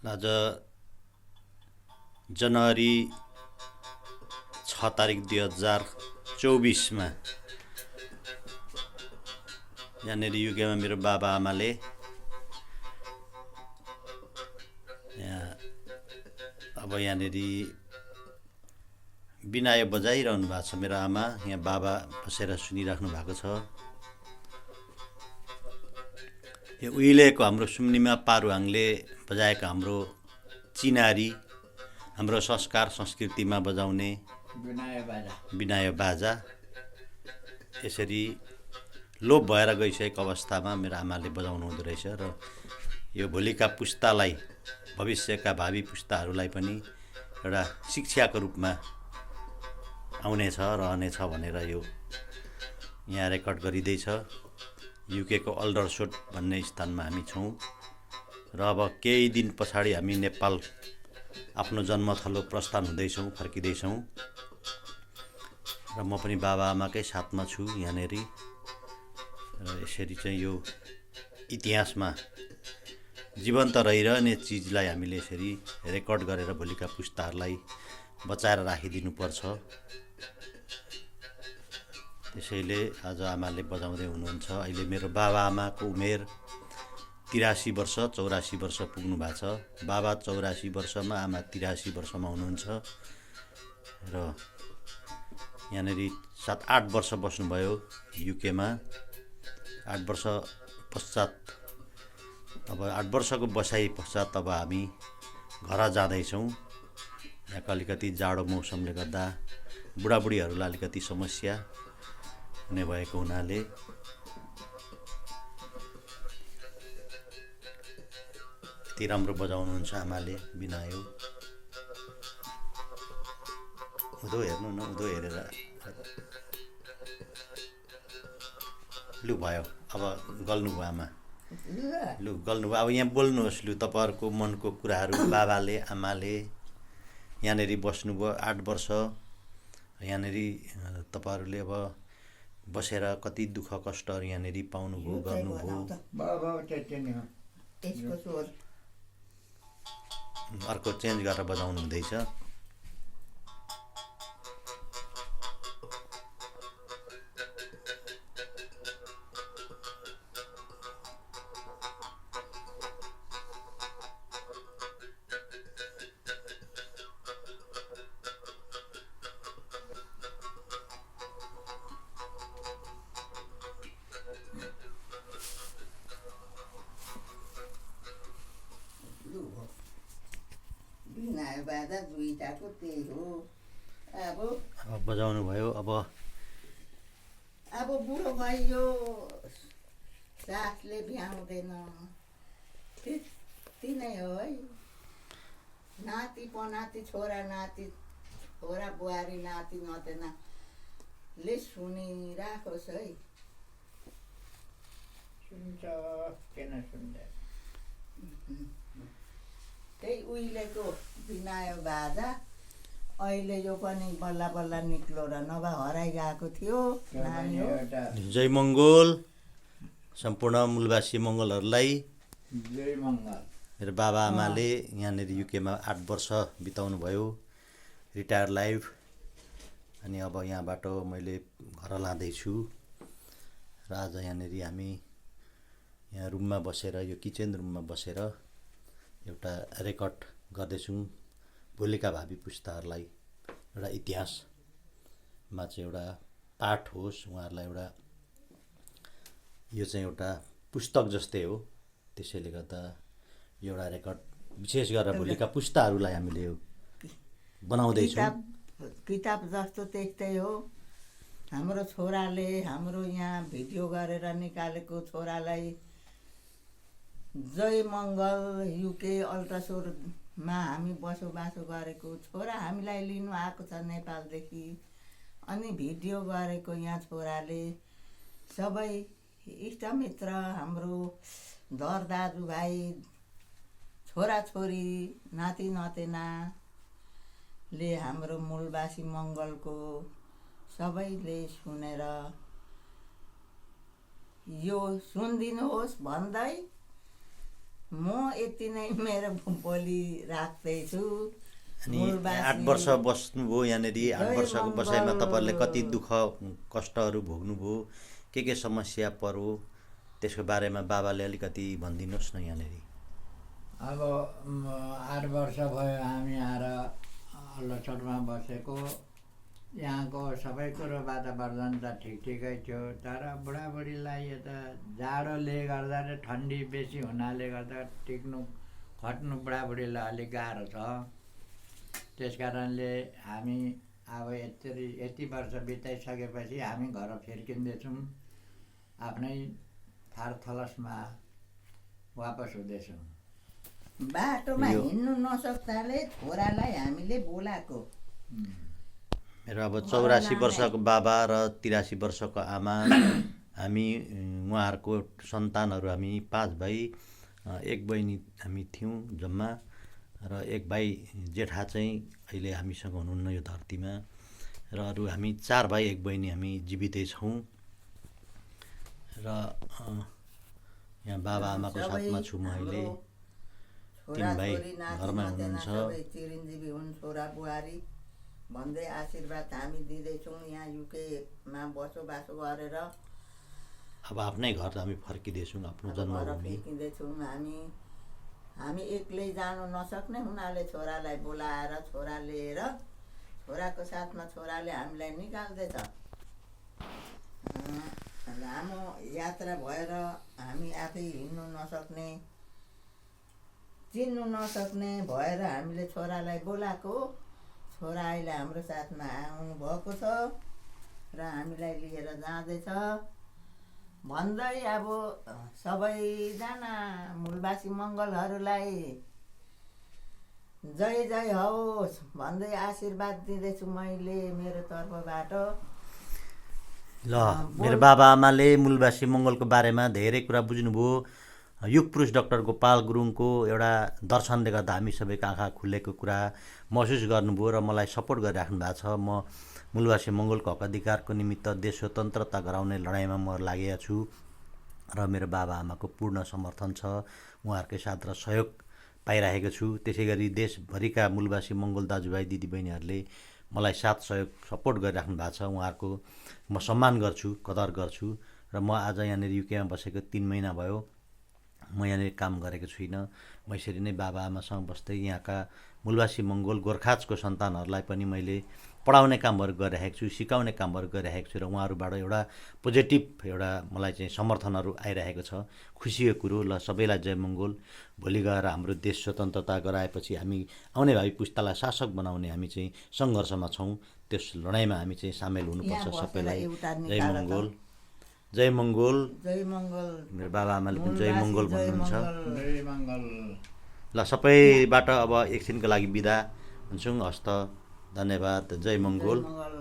आज जनवरी 6 तारिक 2024मा यहाँनिर युकेमा मेरो बाबा आमाले अब यहाँनिर बिनायो बजाइरहनु भएको छ। मेरो आमा यहाँ बाबा बसेर सुनिराख्नु भएको छ। यो उहिलेको हाम्रो सुम्निमा पारुहाङले बजाएको हाम्रो चिनारी, हाम्रो संस्कार संस्कृतिमा बजाउने बिनायो बाजा यसरी लोप भएर गइसकेको अवस्थामा मेरो आमाले बजाउनु हुँदो रहेछ र यो भोलिका पुस्तालाई, भविष्यका भावी पुस्ताहरूलाई पनि एउटा शिक्षाको रूपमा आउनेछ, रहनेछ भनेर यो यहाँ रेकर्ड गरिँदैछ। युकेको अल्डरसोट भन्ने स्थानमा हामी छौँ र अब केही दिन पछाडि हामी नेपाल आफ्नो जन्मथलो प्रस्थान हुँदैछौँ, फर्किँदैछौँ र म पनि बाबा आमाकै साथमा छु यहाँनिर। र यसरी चाहिँ यो इतिहासमा जीवन्त रहिरहने चिजलाई हामीले यसरी रेकर्ड गरेर भोलिका पुस्ताहरूलाई बचाएर राखिदिनुपर्छ। त्यसैले आज आमाले बजाउँदै हुनुहुन्छ। अहिले मेरो बाबा आमाको उमेर 83 वर्ष 84 वर्ष पुग्नु भएको छ। बाबा 84 वर्षमा, आमा 83 वर्षमा हुनुहुन्छ र यहाँनिर 7-8 वर्ष बस्नुभयो युकेमा। 8 वर्ष पश्चात, अब 8 वर्षको बसाइ पश्चात अब हामी घर जाँदैछौँ। यहाँको अलिकति जाडो मौसमले गर्दा बुढाबुढीहरूलाई अलिकति समस्या हुने भएको हुनाले यति राम्रो बजाउनुहुन्छ आमाले बिनायो। उधो हेर्नु न, उधो हेरेर लु भयो, अब गल्नुभयो आमा, लु गल्नुभयो। अब यहाँ बोल्नुहोस्, लु तपाईँहरूको मनको कुराहरू। बाबाले आमाले यहाँनिर बस्नुभयो 8 वर्ष, यहाँनिर तपाईँहरूले अब बसेर कति दुःख कष्टहरू यहाँनिर पाउनुभयो, गर्नुभयो। अर्को चेन्ज गरेर बजाउनु हुँदैछ। अब बजाउनु भयो। अब बुढो भइयो, सासले भ्याउँदैन, त्यति नै हो है। नाति पनाति, छोरा नाति, छोरा बुहारी नाति नतेनाले सुनिराखोस् है। सुन्छ, किन सुन्दैन। त्यही उहिलेको बिनायो बाजा अहिले यो पनि बल्ल बल्ल निक्लो र नभए हराइगएको थियो। नानी हो। जय मङ्गोल सम्पूर्ण मूलवासी मङ्गोलहरूलाई। जय मङ्गल। मेरो बाबा आमाले यहाँनिर युकेमा 8 वर्ष बिताउनु भयो, रिटायर लाइफ। अनि अब यहाँबाट मैले घर लाँदैछु र आज यहाँनिर हामी यहाँ रुममा बसेर, यो किचन रुममा बसेर एउटा रेकर्ड गर्दैछौँ भोलिका भावी पुस्ताहरूलाई। एउटा इतिहासमा चाहिँ एउटा पाठ होस् उहाँहरूलाई, एउटा यो चाहिँ एउटा पुस्तक जस्तै हो। त्यसैले गर्दा यो एउटा रेकर्ड विशेष गरेर भोलिका पुस्ताहरूलाई हामीले यो बनाउँदैछौँ। किताब जस्तो त्यस्तै हो। हाम्रो छोराले हाम्रो यहाँ भिडियो गरेर निकालेको छोरालाई जय मङ्गल युके अल्ट्रासोरमा हामी बसोबासो गरेको छोरा हामीलाई लिनु आएको छ नेपालदेखि। अनि भिडियो गरेको यहाँ छोराले सबै इष्टमित्र, हाम्रो दर दाजुभाइ, छोराछोरी, नाति नातिनाले हाम्रो मूलवासी मङ्गलको सबैले सुनेर यो सुनिदिनुहोस् भन्दै म यति नै मेरो बोली राख्दैछु। अनि मूलवासी 8 वर्ष बस्नुभयो यहाँनिर। 8 जय वर्षको मङ्गल। बसाइमा तपाईँहरूले कति दुःख कष्टहरू भोग्नुभयो, के समस्या पर्यो, त्यसको बारेमा बाबाले अलिकति भनिदिनुहोस् न यहाँनिर। अब 8 वर्ष भयो हामी आएर अल्लसरमा बसेको। यहाँको सबै कुरो वातावरण त ठिकै थियो, तर बुढाबुढीलाई यता जाडोले गर्दा र ठन्डी बेसी हुनाले गर्दा टिक्नु खट्नु बुढाबुढीलाई अलिक गाह्रो छ। त्यस कारणले हामी अब यति वर्ष बिताइसकेपछि हामी घर फर्किँदैछौँ, आफ्नै थारथलसमा वापस हुँदैछौँ। बाटोमा हिँड्नु नसक्दाले छोरालाई हामीले बोलाएको। मेरो अब 84 वर्षको बाबा र 83 वर्षको आमा, हामी उहाँहरूको सन्तानहरू हामी 5 भाइ 1 बहिनी हामी थियौँ जम्मा, र 1 भाइ जेठा चाहिँ अहिले हामीसँग हुनुहुन्न यो धरतीमा, र अरू हामी 4 भाइ 1 बहिनी हामी जीवितै छौँ। र यहाँ बाबा आमाको साथमा छु म अहिले। 3 भाइ घरमा हुनुहुन्छ। सबै चिरञ्जीवी हुन्, छोरा बुहारी भन्दै आशीर्वाद हामी दिँदैछौँ। यहाँ युकेमा बसोबासो गरेर अब आफ्नै घर हामी फर्किँदैछौँ, आफ्नो जन्मभूमि। फर्किँदैछौँ। हामी एक्लै जानु नसक्ने हुनाले छोरालाई बोलाएर छोरा लिएर छोराको साथमा छोराले हामीलाई निकाल्दैछ। लामो यात्रा भएर हामी आफै हिँड्नु नसक्ने, चिन्नु नसक्ने भएर हामीले छोरालाई बोलाएको। छोरा अहिले हाम्रो साथमा आउनु भएको छ र हामीलाई लिएर जाँदैछ भन्दै अब सबैजना मूलवासी मङ्गलहरूलाई जय जय होस् भन्दै आशीर्वाद दिँदैछु मैले मेरो तर्फबाट। ल मेरो बाबा आमाले मूलवासी मङ्गलको बारेमा धेरै कुरा बुझ्नुभयो। युग पुरुष डाक्टर गोपाल गुरुङको एउटा दर्शनले गर्दा हामी सबैको आँखा खुलेको कुरा महसुस गर्नुभयो र मलाई सपोर्ट गरिराख्नु भएको छ। म मूलवासी मङ्गलको हक अधिकारको निमित्त देश स्वतन्त्रता गराउने लडाइँमा म लागेको छु र मेरो बाबा आमाको पूर्ण समर्थन छ, उहाँहरूकै साथ र सहयोग पाइरहेको छु। त्यसै गरी देशभरिका मूलवासी मङ्गल दाजुभाइ दिदीबहिनीहरूले मलाई साथ सहयोग सपोर्ट गरिराख्नु भएको छ, उहाँहरूको म सम्मान गर्छु, कदर गर्छु। र म आज यहाँनिर युकेमा बसेको 3 महिना भयो, म यहाँनिर काम गरेको छुइनँ। म यसरी नै बाबा आमासँग बस्दै यहाँका मूलवासी मङ्गोल गोर्खाजको सन्तानहरूलाई पनि मैले पढाउने कामहरू गरिरहेको छु, सिकाउने कामहरू गरिरहेको छु, र उहाँहरूबाट एउटा पोजिटिभ एउटा मलाई चाहिँ समर्थनहरू आइरहेको छ। खुसीको कुरो। ल सबैलाई जय मङ्गोल। भोलि गएर हाम्रो देश स्वतन्त्रता गराएपछि हामी आउने भावी पुस्तालाई शासक बनाउने हामी चाहिँ सङ्घर्षमा छौँ। त्यस लडाइँमा हामी चाहिँ सामेल हुनुपर्छ सबैलाई। जय मङ्गोल, जय मङ्गोल। जय मङ्गल। मेरो बाबा आमाले पनि जय मङ्गोल भन्नुहुन्छ। जय मङ्गल। ल सबैबाट अब एकछिनको लागि बिदा हुन्छौँ। हस्त, धन्यवाद। जय मङ्गोल।